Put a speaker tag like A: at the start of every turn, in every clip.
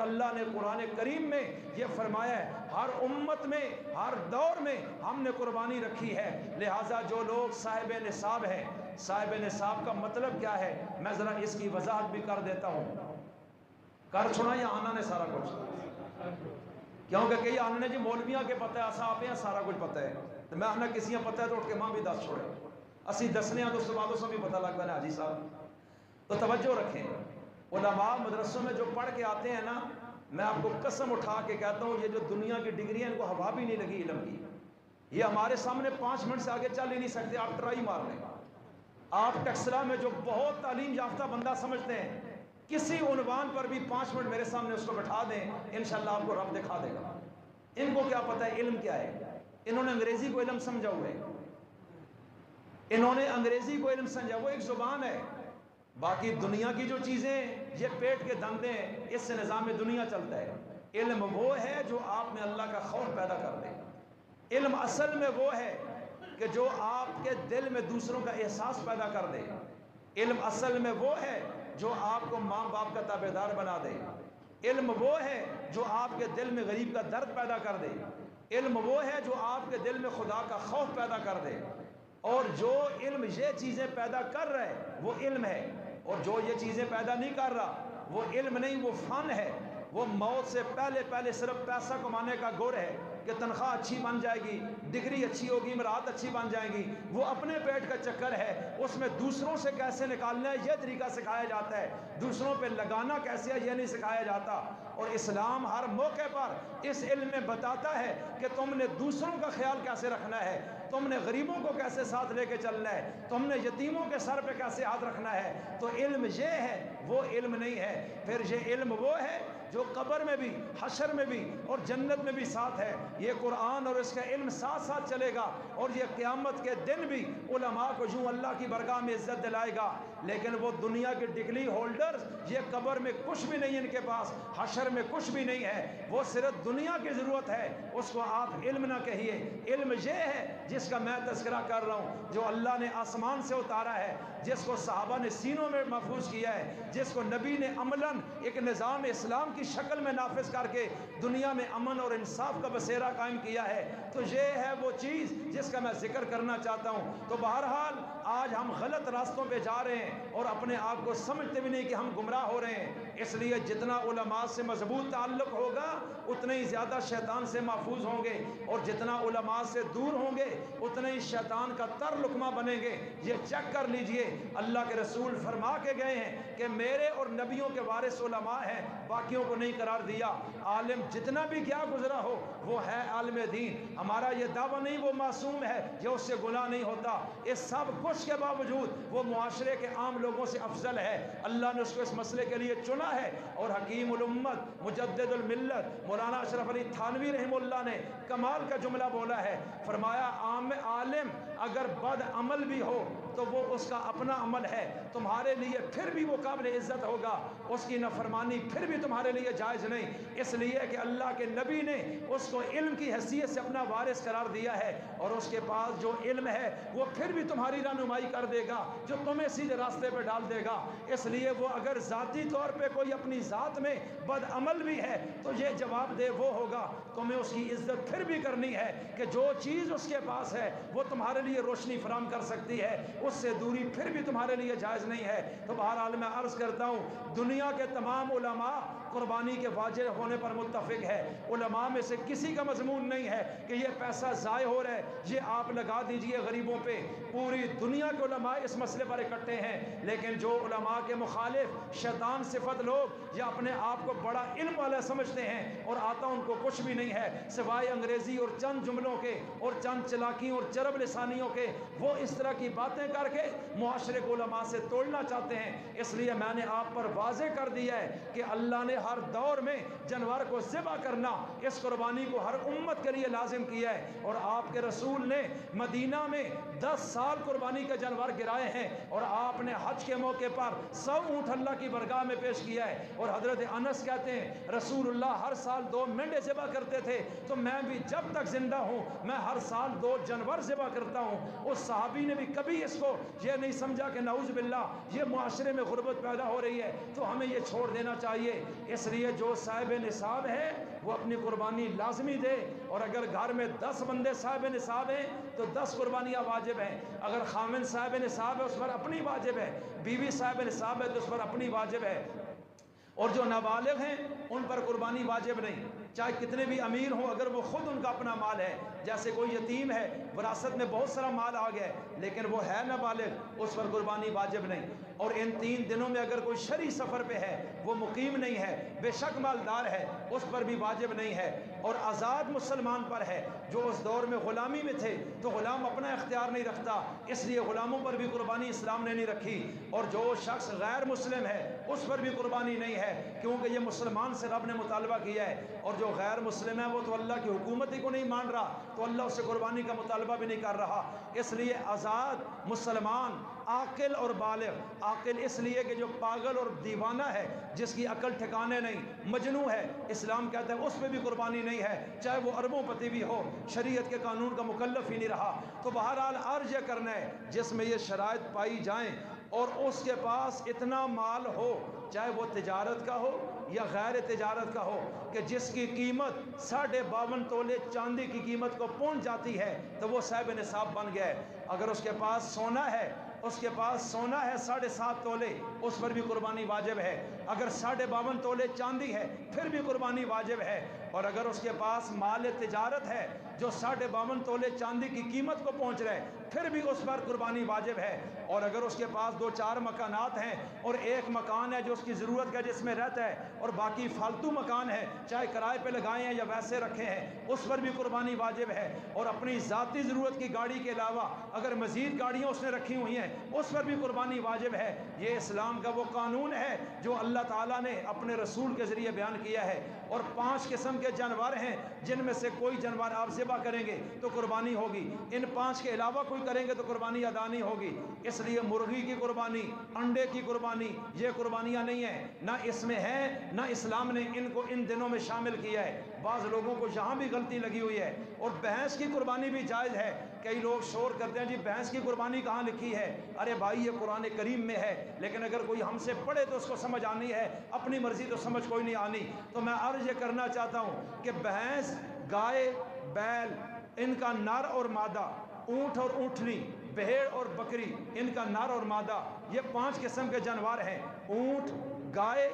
A: اللہ نے قرآن کریم میں یہ فرمایا ہے ہر امت میں ہر دور میں ہم نے قربانی رکھی ہے۔ لہٰذا جو لوگ صاحب نصاب ہیں، صاحب نصاب کا مطلب کیا ہے میں ذرا اس کی وضاحت بھی کر دیتا ہوں۔ کر چھوڑا یا آنا نے سارا کچھ، کیونکہ کئی آنے نے جی مولویاں کے پتہ ہے اسا آپ ہیں سارا کچھ پتہ ہے، تو میں آنا کسی پتہ ہے تو اٹھ کے ماں بھی دس چھوڑے اسی دسنے ہیں تو اس بعد اسے بھی پتہ لگتا ہے حاجی صاحب۔ تو توجہ رکھیں، علماء مدرسوں میں جو پڑھ کے آتے ہیں نا، میں آپ کو قسم اٹھا کے کہتا ہوں یہ جو دنیا کی ڈگری ہیں ان کو ہوا بھی نہیں لگی علم کی، یہ ہمارے سامنے 5 منٹ سے آگے چل ہی نہیں سکتے، آپ ٹرائی مار لیں۔ آپ ٹیکسلا میں جو بہت تعلیم یافتہ بندہ سمجھتے ہیں کسی عنوان پر بھی 5 منٹ میرے سامنے اس کو بٹھا دیں انشاءاللہ آپ کو رب دکھا دے گا۔ ان کو کیا پتہ ہے علم کیا ہے، انہوں نے انگریزی کو علم سمجھا ہوا ہے، انہوں نے انگریزی کو علم سمجھا، وہ ایک زبان ہے، باقی دنیا کی جو چیزیں یہ پیٹ کے دندے ہیں اس سے نظام دنیا چلتا ہے۔ علم وہ ہے جو آپ میں اللہ کا خوف پیدا کر دے، علم اصل میں وہ ہے کہ جو آپ کے دل میں دوسروں کا احساس پیدا کر دے، علم اصل میں وہ ہے جو آپ کو ماں باپ کا تابعدار بنا دے، علم وہ ہے جو آپ کے دل میں غریب کا درد پیدا کر دے، علم وہ ہے جو آپ کے دل میں خدا کا خوف پیدا کر دے، اور جو علم یہ چیزیں پیدا کر رہا ہے وہ علم ہے، اور جو یہ چیزیں پیدا نہیں کر رہا وہ علم نہیں، وہ فن ہے، وہ موت سے پہلے صرف پیسہ کمانے کا گور ہے کہ تنخواہ اچھی بن جائے گی، ڈگری اچھی ہوگی، امراءات اچھی بن جائیں گی، وہ اپنے پیٹ کا چکر ہے، اس میں دوسروں سے کیسے نکالنا ہے یہ طریقہ سکھایا جاتا ہے، دوسروں پہ لگانا کیسے ہے یہ نہیں سکھایا جاتا۔ اور اسلام ہر موقع پر اس علم میں بتاتا ہے کہ تم نے دوسروں کا خیال کیسے رکھنا ہے، تم نے غریبوں کو کیسے ساتھ لے کے چلنا ہے، تم نے یتیموں کے سر پہ کیسے ہاتھ رکھنا ہے۔ تو علم یہ ہے، وہ علم نہیں ہے۔ پھر یہ علم وہ ہے جو قبر میں بھی، حشر میں بھی اور جنت میں بھی ساتھ ہے۔ یہ قرآن اور اس کا علم ساتھ ساتھ چلے گا، اور یہ قیامت کے دن بھی علماء کو یوں اللہ کی بارگاہ میں عزت دلائے گا۔ لیکن وہ دنیا کے ڈگری ہولڈرز، یہ قبر میں کچھ بھی نہیں ان کے پاس، حشر میں کچھ بھی نہیں ہے، وہ صرف دنیا کی ضرورت ہے، اس کو آپ علم نہ کہیے۔ علم یہ ہے جس کا میں تذکرہ کر رہا ہوں، جو اللہ نے آسمان سے اتارا ہے، جس کو صحابہ نے سینوں میں محفوظ کیا ہے، جس کو نبی نے عملاً ایک نظام اسلام کی شکل میں نافذ کر کے دنیا میں امن اور انصاف کا بسیرا قائم کیا ہے۔ تو یہ ہے وہ چیز جس کا میں ذکر کرنا چاہتا ہوں۔ تو بہرحال آج ہم غلط راستوں پہ جا رہے ہیں اور اپنے آپ کو سمجھتے بھی نہیں کہ ہم گمراہ ہو رہے ہیں۔ اس لیے جتنا علماء سے مضبوط تعلق ہوگا اتنے ہی زیادہ شیطان سے محفوظ ہوں گے، اور جتنا علماء سے دور ہوں گے اتنے ہی شیطان کا تر لقمہ بنیں گے۔ یہ چیک کر لیجئے، اللہ کے رسول فرما کے گئے ہیں کہ میرے اور نبیوں کے وارث علماء ہیں، باقیوں کو نہیں قرار دیا۔ عالم جتنا بھی کیا گزرا ہو وہ ہے عالم دین، ہمارا یہ دعویٰ نہیں وہ معصوم ہے جو اس سے گناہ نہیں ہوتا، اس سب کچھ کے باوجود وہ معاشرے کے عام لوگوں سے افضل ہے۔ اللہ نے اس کو اس مسئلے کے لیے چنا ہے، اور حکیم الامت مجدد الملت مولانا اشرف علی تھانوی رحمہ اللہ نے کمال کا جملہ بولا ہے، فرمایا عالم اگر بد عمل بھی ہو تو وہ اس کا اپنا عمل ہے، تمہارے لیے پھر بھی وہ قابل عزت ہوگا، اس کی نافرمانی پھر بھی تمہارے لیے جائز نہیں، اس لیے کہ اللہ کے نبی نے اس کو علم کی حیثیت سے اپنا وارث قرار دیا ہے، اور اس کے پاس جو علم ہے وہ پھر بھی تمہاری رہنمائی کر دے گا، جو تمہیں سیدھے راستے پہ ڈال دے گا۔ اس لیے وہ اگر ذاتی طور پہ کوئی اپنی ذات میں بد عمل بھی ہے تو یہ جواب دہ وہ ہوگا، تمہیں اس کی عزت پھر بھی کرنی ہے کہ جو چیز اس کے پاس ہے وہ تمہارے لیے روشنی فراہم کر سکتی ہے، اس سے دوری پھر بھی تمہارے لیے جائز نہیں ہے۔ تو بہرحال میں عرض کرتا ہوں دنیا کے تمام علماء قربانی کے واجب ہونے پر متفق ہے، علماء میں سے کسی کا مضمون نہیں ہے کہ یہ پیسہ ضائع ہو رہا ہے یہ آپ لگا دیجئے غریبوں پہ، پوری دنیا کے علماء اس مسئلے پر اکٹھے ہیں۔ لیکن جو علماء کے مخالف شیطان صفت لوگ یا اپنے آپ کو بڑا علم والا سمجھتے ہیں اور آتا ان کو کچھ بھی نہیں ہے سوائے انگریزی اور چند جملوں کے اور چند چلاکیوں اور چرب لسانیوں کے، وہ اس طرح کی باتیں کر کے معاشرے کو علماء سے توڑنا چاہتے ہیں۔ اس لیے میں نے آپ پر واضح کر دیا ہے کہ اللہ نے ہر دور میں جانور کو ذبح کرنا اس قربانی کو ہر امت کے لیے لازم کیا ہے، اور آپ کے رسول نے مدینہ میں 10 سال قربانی کے جانور گرائے ہیں، اور آپ نے حج کے موقع پر 100 اونٹ اللہ کی برگاہ میں پیش کیا ہے۔ اور حضرت انس کہتے ہیں رسول اللہ ہر سال 2 مینڈے ذبح کرتے تھے، تو میں بھی جب تک زندہ ہوں میں ہر سال 2 جانور ذبح کرتا ہوں۔ اس صحابی نے بھی کبھی اس کو یہ نہیں سمجھا کہ نعوذ باللہ یہ معاشرے میں غربت پیدا ہو رہی ہے تو ہمیں یہ چھوڑ دینا چاہیے۔ اس لیے جو صاحب نصاب ہے وہ اپنی قربانی لازمی دے، اور اگر گھر میں 10 بندے صاحب نصاب ہیں تو 10 قربانیاں واجب ہیں۔ اگر خامن صاحب نصاب ہے اس پر اپنی واجب ہے، بیوی صاحب نصاب ہے تو اس پر اپنی واجب ہے، اور جو نابالغ ہیں ان پر قربانی واجب نہیں، چاہے کتنے بھی امیر ہوں، اگر وہ خود ان کا اپنا مال ہے، جیسے کوئی یتیم ہے وراثت میں بہت سارا مال آ گیا ہے لیکن وہ ہے نابالغ، اس پر قربانی واجب نہیں۔ اور ان 3 دنوں میں اگر کوئی شرعی سفر پہ ہے، وہ مقیم نہیں ہے، بے شک مالدار ہے، اس پر بھی واجب نہیں ہے۔ اور آزاد مسلمان پر ہے، جو اس دور میں غلامی میں تھے تو غلام اپنا اختیار نہیں رکھتا، اس لیے غلاموں پر بھی قربانی اسلام نے نہیں رکھی۔ اور جو شخص غیر مسلم ہے اس پر بھی قربانی نہیں ہے، کیونکہ یہ مسلمان سے رب نے مطالبہ کیا ہے، اور جو غیر مسلم ہے وہ تو اللہ کی حکومت ہی کو نہیں مان رہا، تو اللہ اس سے قربانی کا مطالبہ بھی نہیں کر رہا۔ اس لیے آزاد مسلمان عاقل اور بالغ، عاقل اس لیے کہ جو پاگل اور دیوانہ ہے، جس کی عقل ٹھکانے نہیں، مجنون ہے، اسلام کہتا ہے اس پہ بھی قربانی نہیں ہے، چاہے وہ اربوں پتی بھی ہو، شریعت کے قانون کا مکلف ہی نہیں رہا۔ تو بہرحال عرض یہ کرنا ہے، جس میں یہ شرائط پائی جائیں اور اس کے پاس اتنا مال ہو، چاہے وہ تجارت کا ہو یا غیر تجارت کا ہو، کہ جس کی قیمت 52.5 تولے چاندی کی قیمت کو پہنچ جاتی ہے تو وہ صاحب نصاب بن گیا ہے۔ اگر اس کے پاس سونا ہے، اس کے پاس سونا ہے 7.5 تولے، اس پر بھی قربانی واجب ہے۔ اگر 52.5 تولے چاندی ہے پھر بھی قربانی واجب ہے۔ اور اگر اس کے پاس مال تجارت ہے جو 52.5 تولے چاندی کی قیمت کو پہنچ رہے پھر بھی اس پر قربانی واجب ہے۔ اور اگر اس کے پاس 2-4 مکانات ہیں اور ایک مکان ہے جو اس کی ضرورت کا جس میں رہتا ہے، اور باقی فالتو مکان ہے چاہے کرائے پہ لگائے ہیں یا ویسے رکھے ہیں، اس پر بھی قربانی واجب ہے۔ اور اپنی ذاتی ضرورت کی گاڑی کے علاوہ اگر مزید گاڑیاں اس نے رکھی ہوئی ہیں اس پر بھی قربانی واجب ہے۔ یہ اسلام کا وہ قانون ہے جو اللہ تعالیٰ نے اپنے رسول کے ذریعے بیان کیا ہے۔ اور 5 قسم کے جانور ہیں جن میں سے کوئی جانور آپ ذبح کریں گے تو قربانی ہوگی، ان 5 کے علاوہ کوئی کریں گے تو قربانی ادا نہیں ہوگی۔ اس لیے مرغی کی قربانی، انڈے کی قربانی، یہ قربانیاں نہیں ہیں، نہ اس میں ہے، نہ اسلام نے ان کو ان دنوں میں شامل کیا ہے۔ بعض لوگوں کو یہاں بھی غلطی لگی ہوئی ہے۔ اور بھینس کی قربانی بھی جائز ہے۔ کئی لوگ شور کرتے ہیں جی بھینس کی قربانی کہاں لکھی ہے؟ ارے بھائی یہ قرآن کریم میں ہے، لیکن اگر کوئی ہم سے پڑھے تو اس کو سمجھ آنی ہے، اپنی مرضی تو سمجھ کوئی نہیں آنی۔ تو میں عرض یہ کرنا چاہتا ہوں کہ بھینس، گائے، بیل، ان کا نر اور مادہ، اونٹ اور اونٹنی، بھیڑ اور بکری، ان کا نر اور مادہ، یہ 5 قسم کے جانور ہیں۔ اونٹ، گائے،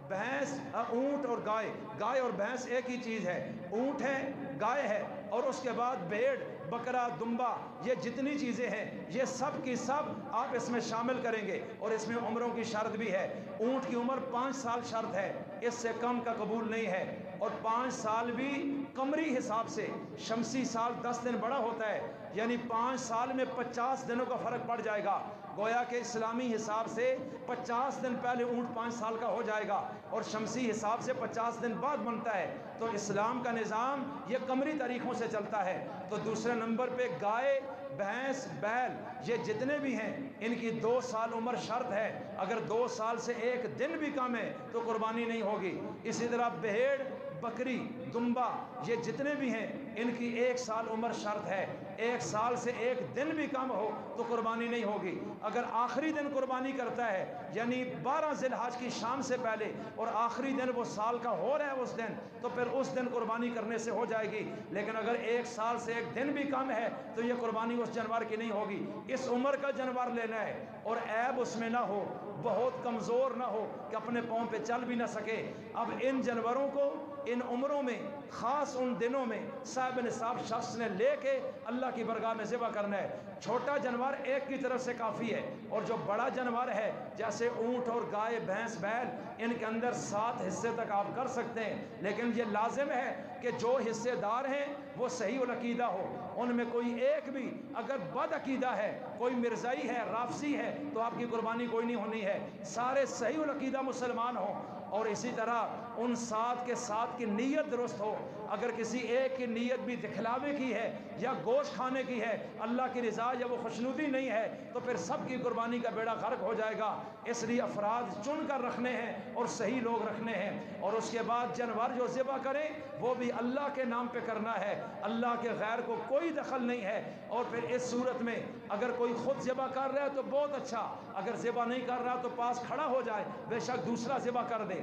A: بھینس، اونٹ اور گائے، گائے اور بھینس ایک ہی چیز ہے، اونٹ ہے، گائے ہے، اور اس کے بعد بھیڑ، بکرا، دمبا، یہ جتنی چیزیں ہیں یہ سب کی سب آپ اس میں شامل کریں گے۔ اور اس میں عمروں کی شرط بھی ہے۔ اونٹ کی عمر 5 سال شرط ہے، اس سے کم کا قبول نہیں ہے۔ اور 5 سال بھی قمری حساب سے، شمسی سال 10 دن بڑا ہوتا ہے، یعنی 5 سال میں 50 دنوں کا فرق پڑ جائے گا۔ گویا کہ اسلامی حساب سے 50 دن پہلے اونٹ 5 سال کا ہو جائے گا، اور شمسی حساب سے 50 دن بعد بنتا ہے۔ تو اسلام کا نظام یہ قمری تاریخوں سے چلتا ہے۔ تو دوسرے نمبر پہ گائے، بھینس، بیل، یہ جتنے بھی ہیں ان کی 2 سال عمر شرط ہے، اگر 2 سال سے 1 دن بھی کم ہے تو قربانی نہیں ہوگی۔ اسی طرح بھیڑ، بکری، دمبا، یہ جتنے بھی ہیں ان کی 1 سال عمر شرط ہے، 1 سال سے 1 دن بھی کم ہو تو قربانی نہیں ہوگی۔ اگر آخری دن قربانی کرتا ہے، یعنی 12 ذی الحج کی شام سے پہلے، اور آخری دن وہ سال کا ہو رہا ہے اس دن، تو پھر اس دن قربانی کرنے سے ہو جائے گی۔ لیکن اگر 1 سال سے 1 دن بھی کم ہے تو یہ قربانی اس جانور کی نہیں ہوگی۔ اس عمر کا جانور لینا ہے، اور عیب اس میں نہ ہو، بہت کمزور نہ ہو کہ اپنے پاؤں پہ چل بھی نہ سکے۔ اب ان جانوروں کو ان عمروں میں، خاص ان دنوں میں صاحب نصاب شخص نے لے کے اللہ کی برگاہ میں ذبح کرنا ہے۔ چھوٹا جانور ایک کی طرف سے کافی ہے، اور جو بڑا جانور ہے جیسے اونٹ اور گائے، بھینس، بیل، ان کے اندر 7 حصے تک آپ کر سکتے ہیں، لیکن یہ لازم ہے کہ جو حصے دار ہیں وہ صحیح العقیدہ ہو۔ ان میں کوئی ایک بھی اگر بد عقیدہ ہے، کوئی مرزائی ہے، رافضی ہے، تو آپ کی قربانی کوئی نہیں ہونی ہے۔ سارے صحیح العقیدہ مسلمان ہوں، اور اسی طرح ان 7 کے 7 کی نیت درست ہو۔ اگر کسی ایک کی نیت بھی دکھلاوے کی ہے یا گوشت کھانے کی ہے، اللہ کی رضا یا وہ خوشنودی نہیں ہے، تو پھر سب کی قربانی کا بیڑا غرق ہو جائے گا۔ اس لیے افراد چن کر رکھنے ہیں اور صحیح لوگ رکھنے ہیں۔ اور اس کے بعد جانور جو ذبح کریں وہ بھی اللہ کے نام پہ کرنا ہے، اللہ کے غیر کو کوئی دخل نہیں ہے۔ اور پھر اس صورت میں اگر کوئی خود ذبح کر رہا ہے تو بہت اچھا، اگر ذبح نہیں کر رہا تو پاس کھڑا ہو جائے، بے شک دوسرا ذبح کر دے۔